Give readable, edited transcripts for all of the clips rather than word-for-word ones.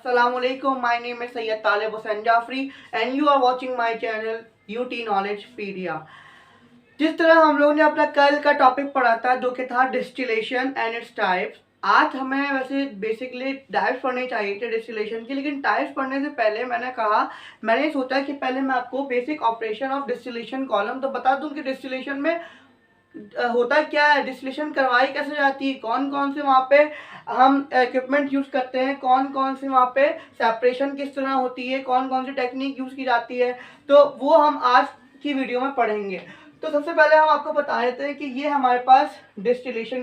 Assalamualaikum. My name is Sayyid Talib Hussain Jafri and you are watching my channel UT Knowledgepedia. जिस तरह हम लोगों ने अपना कल का टॉपिक पढ़ा था जो कि था डिस्टिलेशन एंड इट्स टाइप्स, आज हमें वैसे बेसिकली टाइप्स पढ़ने चाहिए थे डिस्टिलेशन की, लेकिन टाइप्स पढ़ने से पहले मैंने सोचा कि पहले मैं आपको basic operation of distillation column तो बता दूं कि डिस्टिलेशन में होता क्या है, डिस्टिलेशन करवाई कैसे जाती है, कौन कौन से वहाँ पे हम इक्विपमेंट यूज़ करते हैं, कौन कौन से वहाँ पे सेपरेशन किस तरह होती है, कौन कौन सी टेक्निक यूज़ की जाती है, तो वो हम आज की वीडियो में पढ़ेंगे। तो सबसे पहले हम आपको बता देते हैं कि ये हमारे पास डिस्टिलेशन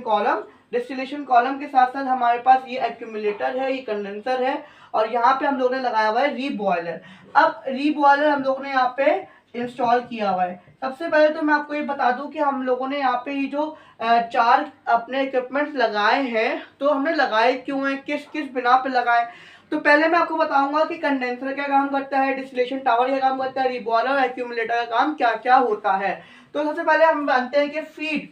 कॉलम के साथ साथ हमारे पास ये एक्यूमुलेटर है, ये कंडेंसर है और यहाँ पे हम लोगों ने लगाया हुआ है रीबॉयलर। अब रीबॉयलर हम लोगों ने यहाँ पे इंस्टॉल किया हुआ है। सबसे पहले तो मैं आपको ये बता दूं कि हम लोगों ने यहाँ पे ये जो चार अपने इक्विपमेंट्स लगाए हैं, तो हमने लगाए क्यों हैं, किस किस बिना पे लगाए। तो पहले मैं आपको बताऊंगा कि कंडेंसर क्या काम करता है, डिस्टिलेशन टावर क्या काम करता है, रीबॉयलर एक्यूमुलेटर का काम क्या क्या होता है। तो सबसे पहले हम जानते हैं कि फीड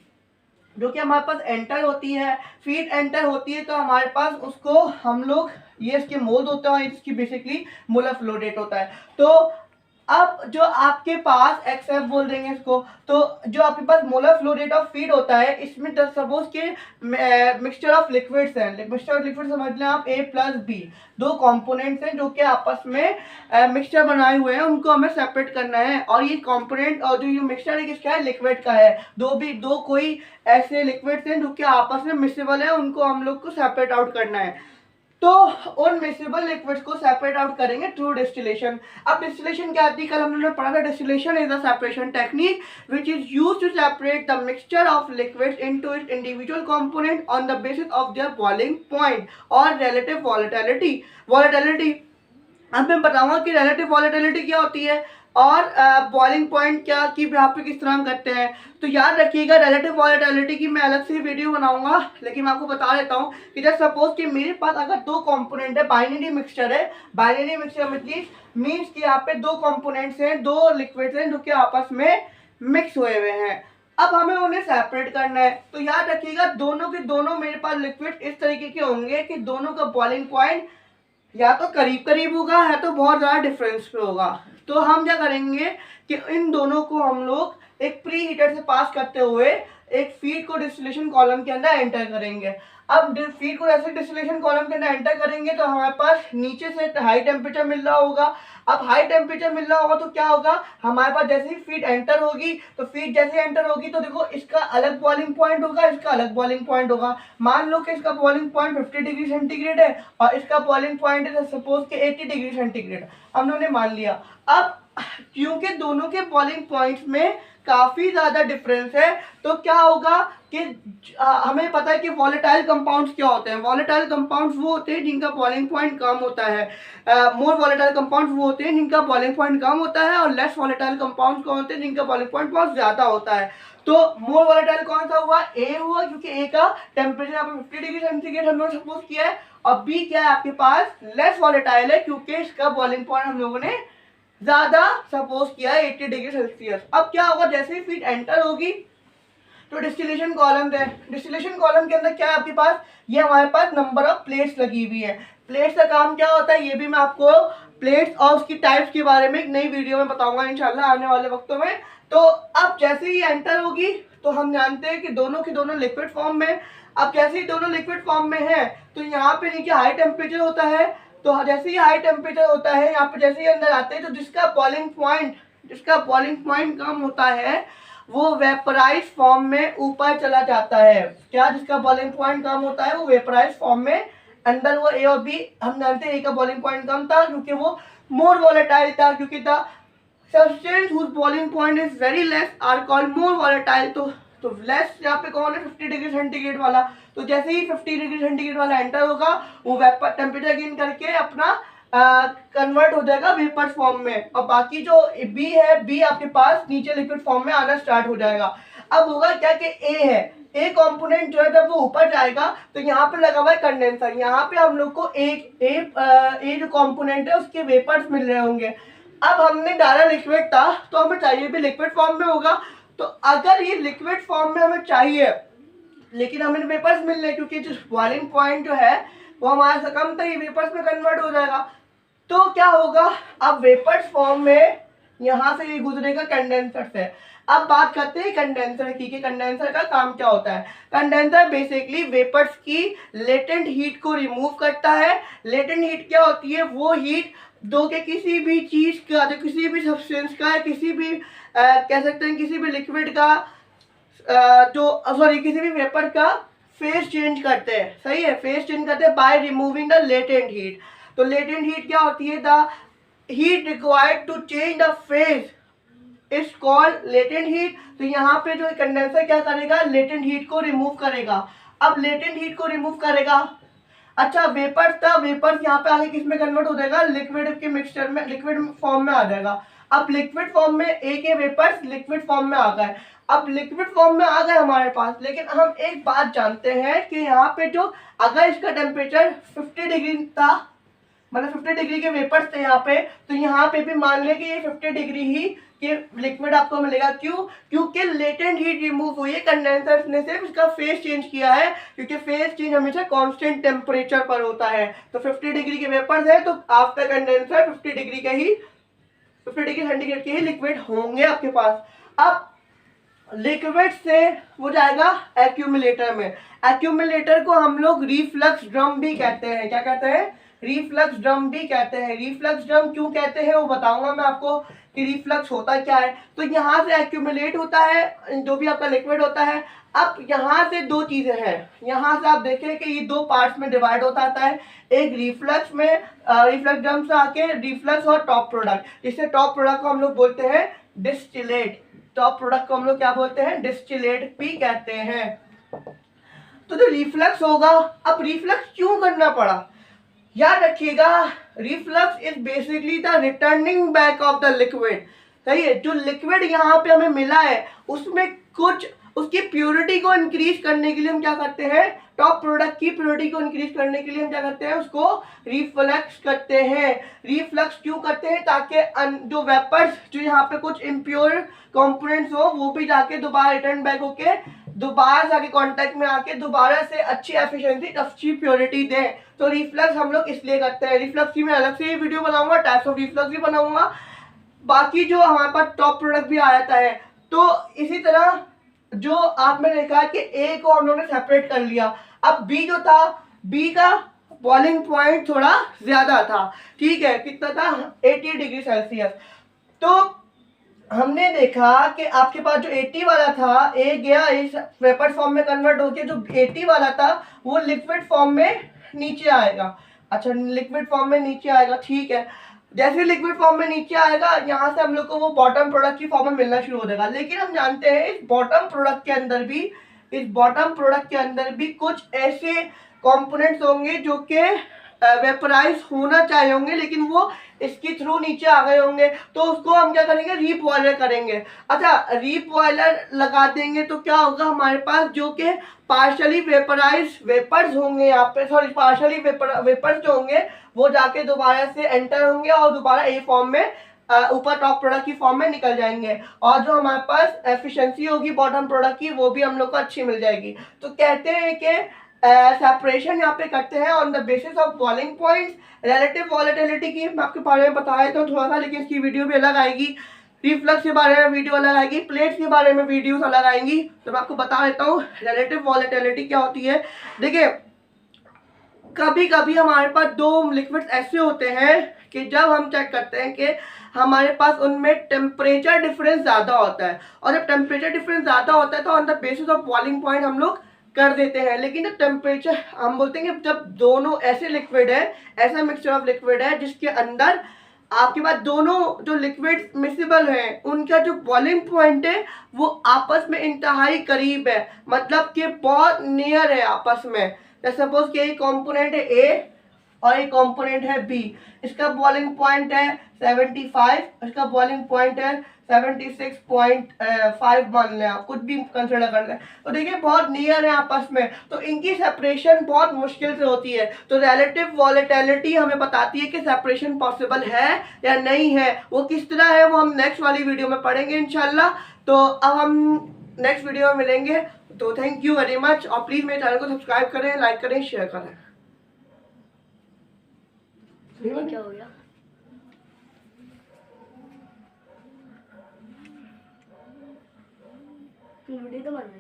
जो कि हमारे पास एंटर होती है, फीड एंटर होती है तो हमारे पास उसको हम लोग ये इसके मोल्ड होता है, इसकी बेसिकली मोलर फ्लो रेट होता है। तो अब जो आपके पास एक्सएफ बोल देंगे इसको, तो जो आपके पास molar flow rate of feed होता है, इसमें सपोज के मिक्सचर ऑफ लिक्विड्स हैं, मिक्सचर ऑफ लिक्विड समझ लें आप A प्लस बी, दो कंपोनेंट्स हैं जो कि आपस में मिक्सचर बनाए हुए हैं, उनको हमें सेपरेट करना है। और ये कंपोनेंट और जो ये मिक्सचर है किसका है, लिक्विड का है। दो कोई ऐसे लिक्विड्स हैं जो कि आपस में मिक्सेबल है, उनको हम लोग को सेपरेट आउट करना है। तो उन मिक्सेबल लिक्विड्स को सेपरेट आउट करेंगे थ्रू डिस्टिलेशन। अब डिस्टिलेशन क्या आती है, कल हमने पढ़ा था, distillation is a separation technique which is used to separate the mixture of liquids into its individual component on the basis of their boiling point और रिलेटिव वॉलेटिलिटी। अब मैं बताऊंगा कि रिलेटिव वॉलेटिलिटी क्या होती है और बॉइलिंग पॉइंट क्या कि यहाँ पे किस तरह हम करते हैं। तो याद रखिएगा, रिलेटिव वॉलेटिलिटी की मैं अलग से वीडियो बनाऊंगा, लेकिन मैं आपको बता देता हूँ कि जैसे सपोज कि मेरे पास अगर दो कंपोनेंट है, बाइनरी मिक्सचर है, बाइनरी मिक्सचर मीन्स कि यहाँ पे दो कंपोनेंट्स हैं, दो लिक्विड्स हैं जो कि आपस में मिक्स हुए हुए हैं। अब हमें उन्हें सेपरेट करना है। तो याद रखिएगा, दोनों के दोनों मेरे पास लिक्विड इस तरीके के होंगे कि दोनों का बॉइलिंग पॉइंट या तो करीब करीब होगा या तो बहुत ज़्यादा डिफरेंस पे होगा। तो हम क्या करेंगे कि इन दोनों को हम लोग एक प्री हीटर से पास करते हुए एक फीड को डिस्टिलेशन कॉलम के अंदर एंटर करेंगे। अब फीड को ऐसे डिस्टिलेशन कॉलम के अंदर एंटर करेंगे तो हमारे पास नीचे से हाई टेम्परेचर मिल रहा होगा। अब हाई टेम्परेचर मिल रहा होगा तो क्या होगा, हमारे पास जैसे ही फीड एंटर होगी, तो फीड जैसे एंटर होगी तो देखो इसका अलग बॉइलिंग पॉइंट होगा, इसका अलग बॉइलिंग पॉइंट होगा। मान लो कि इसका बॉइलिंग पॉइंट 50 डिग्री सेंटीग्रेड है और इसका बॉइलिंग पॉइंट है सपोज के 80 डिग्री सेंटीग्रेड, हमने मान लिया। अब क्योंकि दोनों के बॉइलिंग पॉइंट्स में काफी ज्यादा डिफरेंस है, तो क्या होगा कि हमें पता है कि वॉलेटाइल कंपाउंड्स क्या होते हैं। वॉलेटाइल कंपाउंड्स वो होते हैं जिनका बॉइलिंग पॉइंट कम होता है। मोर वॉलेटाइल कंपाउंड्स वो होते हैं जिनका बॉइलिंग पॉइंट कम होता है, और लेस वॉलेटाइल कंपाउंड्स कौन होते हैं जिनका बॉइलिंग पॉइंट बहुत ज्यादा होता है। तो मोर वॉलेटाइल कौन सा हुआ, ए हुआ, क्योंकि ए का टेम्परेचर यहाँ पे 50 डिग्री सेंटीग्रेड हम लोग सपोज किया है। और बी क्या है आपके पास, लेस वॉलेटाइल है, क्योंकि इसका बॉइलिंग पॉइंट हम लोगों ने ज्यादा सपोज किया है 80 डिग्री सेल्सियस। अब क्या होगा, जैसे ही फीड एंटर होगी तो डिस्टिलेशन कॉलम है, डिस्टिलेशन कॉलम के अंदर क्या है आपके पास, ये हमारे पास नंबर ऑफ प्लेट्स लगी हुई है। प्लेट्स का काम क्या होता है, ये भी मैं आपको प्लेट्स और उसकी टाइप्स के बारे में एक नई वीडियो में बताऊंगा इंशाल्लाह आने वाले वक्तों में। तो अब जैसे ही एंटर होगी तो हम जानते हैं कि दोनों की दोनों लिक्विड फॉर्म में। अब जैसे ही दोनों लिक्विड फॉर्म में है तो यहाँ पे नीचे हाई टेम्परेचर होता है, तो जैसे ही हाई टेम्परेचर होता है यहाँ पे जैसे ही अंदर आते हैं तो जिसका बॉइलिंग पॉइंट कम होता है वो वेपराइज फॉर्म में ऊपर चला जाता है। क्या, जिसका बॉइलिंग पॉइंट कम होता है वो वेपराइज फॉर्म में अंदर, वो ए और बी हम जानते हैं, ए का बॉइलिंग पॉइंट कम था क्योंकि वो मोर वॉलेटाइल था, क्योंकि the substance whose boiling point is very less are called more volatile. तो लेस यहाँ पे कौन है, 50 डिग्री सेंटीग्रेड वाला। तो जैसे ही 50 डिग्री सेंटीग्रेड वाला एंटर होगा वो वेपर टेम्परेचर गेन करके अपना कन्वर्ट हो जाएगा वेपर्स फॉर्म में, और बाकी जो बी है, बी आपके पास नीचे लिक्विड फॉर्म में आना स्टार्ट हो जाएगा। अब होगा क्या कि ए है, ए कंपोनेंट जो है जब वो ऊपर जाएगा तो यहाँ पे लगा हुआ है कंडेंसर, यहाँ पे हम लोग को ए जो कंपोनेंट है उसके वेपर्स मिल रहे होंगे। अब हमने डाला लिक्विड था तो हमें चाहिए भी लिक्विड फॉर्म में होगा। तो अगर ये लिक्विड फॉर्म में हमें चाहिए लेकिन हमें वेपर्स मिल रहे, क्योंकि जो बॉइलिंग पॉइंट जो है वो हमारे से कम ही वेपर्स में कन्वर्ट हो जाएगा। तो क्या होगा, अब वेपर्स फॉर्म में यहाँ से ये गुजरेगा कंडेंसर से। अब बात करते हैं कंडेंसर की कि कंडेंसर का काम क्या होता है। कंडेंसर बेसिकली वेपर्स की लेटेंट हीट को रिमूव करता है। लेटेंट हीट क्या होती है, वो हीट दो के किसी भी चीज का, जो किसी भी सब्सटेंस का है, किसी भी कह सकते हैं किसी भी लिक्विड का किसी भी वेपर का फेस चेंज करते हैं। सही है, फेस चेंज करते हैं by removing the latent heat. तो लेटेंट हीट क्या होती है, the heat required to change the phase is called latent heat. तो यहाँ पे जो कंडेंसर क्या करेगा, लेटेंट हीट को रिमूव करेगा। अब लेटेंट हीट को रिमूव करेगा, अच्छा वेपर्स था, वेपर्स यहाँ पे आगे किस में कन्वर्ट हो जाएगा, लिक्विड के मिक्सचर में, लिक्विड फॉर्म में आ जाएगा। अब लिक्विड फॉर्म में एक ये वेपर्स लिक्विड फॉर्म में आ गए। अब लिक्विड फॉर्म में आ गए हमारे पास, लेकिन हम एक बात जानते हैं कि यहाँ पे जो अगर इसका टेम्परेचर 50 डिग्री था, मतलब 50 डिग्री के वेपर्स थे यहाँ पे, तो यहाँ पे भी मान लें कि ये 50 डिग्री ही कि लिक्विड आपको मिलेगा। क्यों, क्योंकि लेटेंट हीट रिमूव हुई है, कंडेंसर ने सिर्फ इसका फेस चेंज किया है, क्योंकि फेस चेंज हमेशा कांस्टेंट टेम्परेचर पर होता है। तो 50 डिग्री के वेपर्स है, तो आफ्टर कंडेंसर 50 डिग्री के ही 50 डिग्री सेंटीग्रेड के ही लिक्विड होंगे आपके पास। अब लिक्विड से वो जाएगा एक्यूमुलेटर में। एक्यूमुलेटर को हम लोग रिफ्लक्स ड्रम भी कहते हैं। क्या कहते हैं, रिफ्लक्स ड्रम भी कहते हैं। रिफ्लक्स ड्रम क्यों कहते हैं वो बताऊंगा मैं आपको कि रिफ्लक्स होता क्या है। तो यहाँ से एक्यूमुलेट होता है जो भी आपका लिक्विड होता है। अब यहाँ से दो चीजें हैं, यहाँ से आप देखें कि ये दो पार्ट्स में डिवाइड होता आता है। एक रिफ्लक्स में, रिफ्लक्स ड्रम से आके रिफ्लक्स और टॉप प्रोडक्ट, जिससे टॉप प्रोडक्ट को हम लोग बोलते हैं डिस्टिलेट। टॉप प्रोडक्ट को हम लोग क्या बोलते हैं, डिस्टिलेट भी कहते हैं। तो जो रिफ्लक्स होगा, अब रिफ्लक्स क्यों करना पड़ा, याद रखिएगा, reflux is basically the returning back of the liquid. सही है, जो लिक्विड यहाँ पे हमें मिला है उसमें कुछ उसकी प्योरिटी को इंक्रीज करने के लिए हम क्या करते हैं, टॉप प्रोडक्ट की प्योरिटी को इंक्रीज करने के लिए हम क्या करते हैं, उसको रिफ्लक्स करते हैं। रिफ्लक्स क्यों करते हैं, ताकि जो वेपर्स, जो यहाँ पे कुछ इम्प्योर कंपोनेंट्स हो, वो भी जाके दोबारा रिटर्न बैक होके दोबारा जाके कांटेक्ट में आके दोबारा से अच्छी एफिशिएंसी, अच्छी प्योरिटी दें। तो रिफ्लक्स हम लोग इसलिए करते हैं। रिफ्लक्स की मैं अलग से वीडियो बनाऊंगा, टाइप्स ऑफ रिफ्लक्स भी बनाऊंगा, बाकी जो हमारे पास टॉप प्रोडक्ट भी आ जाता है। तो इसी तरह जो आपने देखा कि ए को हम लोगों ने सेपरेट कर लिया। अब बी जो था, बी का बॉइलिंग पॉइंट थोड़ा ज्यादा था, ठीक है, कितना था, 80 डिग्री सेल्सियस। तो हमने देखा कि आपके पास जो 80 वाला था, ए गया इस वेपर फॉर्म में कन्वर्ट होके, जो 80 वाला था वो लिक्विड फॉर्म में नीचे आएगा। अच्छा, लिक्विड फॉर्म में नीचे आएगा, ठीक है। जैसे लिक्विड फॉर्म में नीचे आएगा, यहाँ से हम लोग को वो बॉटम प्रोडक्ट की फॉर्म में मिलना शुरू हो जाएगा। लेकिन हम जानते हैं इस बॉटम प्रोडक्ट के अंदर भी, इस बॉटम प्रोडक्ट के अंदर भी कुछ ऐसे कंपोनेंट्स होंगे जो कि वेपराइज होना चाहिए होंगे, लेकिन वो इसके थ्रू नीचे आ गए होंगे। तो उसको हम क्या करेंगे, रीबॉयलर करेंगे। अच्छा, रीबॉयलर लगा देंगे तो क्या होगा, हमारे पास जो कि पार्शली वेपराइज वेपर्स होंगे यहाँ पे, सॉरी पार्शली वेपर्स जो होंगे वो जाके दोबारा से एंटर होंगे और दोबारा ए फॉर्म में ऊपर टॉप प्रोडक्ट की फॉर्म में निकल जाएंगे। और जो हमारे पास एफिशिएंसी होगी बॉटम प्रोडक्ट की, वो भी हम लोग को अच्छी मिल जाएगी। तो कहते हैं कि सेपरेशन यहाँ पे करते हैं on the basis of boiling points. Relative volatility की मैं आपके बारे में बताया तो थोड़ा सा, लेकिन इसकी वीडियो भी अलग आएगी। रिफ्लक्स के बारे में वीडियो अलग आएगी, प्लेट्स के बारे में वीडियोस अलग आएंगी। तो मैं आपको बता देता हूँ रिलेटिव वॉलेटिलिटी क्या होती है। देखिए, कभी कभी हमारे पास दो लिक्विड्स ऐसे होते हैं कि जब हम चेक करते हैं कि हमारे पास उनमें टेम्परेचर डिफरेंस ज़्यादा होता है, और जब टेम्परेचर डिफरेंस ज़्यादा होता है तो on the basis of boiling point हम लोग कर देते हैं। लेकिन जब टेम्परेचर, हम बोलते हैं कि जब दोनों ऐसे लिक्विड है, ऐसा मिक्सचर ऑफ लिक्विड है जिसके अंदर आपके पास दोनों जो लिक्विड मिक्सिबल हैं, उनका जो बॉइलिंग पॉइंट है वो आपस में इंतहाई करीब है, मतलब कि बहुत नियर है आपस में। जैसे सपोज कि एक कंपोनेंट है ए और एक कंपोनेंट है बी, इसका बॉइलिंग पॉइंट है 75, इसका बॉइलिंग पॉइंट है 76.5 मान लें, आप कुछ भी कंसिडर कर लें। तो देखिए बहुत नियर है आपस में, तो इनकी सेपरेशन बहुत मुश्किल से होती है। तो रिलेटिव वॉलेटिलिटी हमें बताती है कि सेपरेशन पॉसिबल है या नहीं है। वो किस तरह है वो हम नेक्स्ट वाली वीडियो में पढ़ेंगे इंशाल्लाह। तो अब हम नेक्स्ट वीडियो में मिलेंगे। तो थैंक यू वेरी मच, और प्लीज़ मेरे चैनल को सब्सक्राइब करें, लाइक करें, शेयर करें। ये क्या हो गया? वीडियो तो बन रही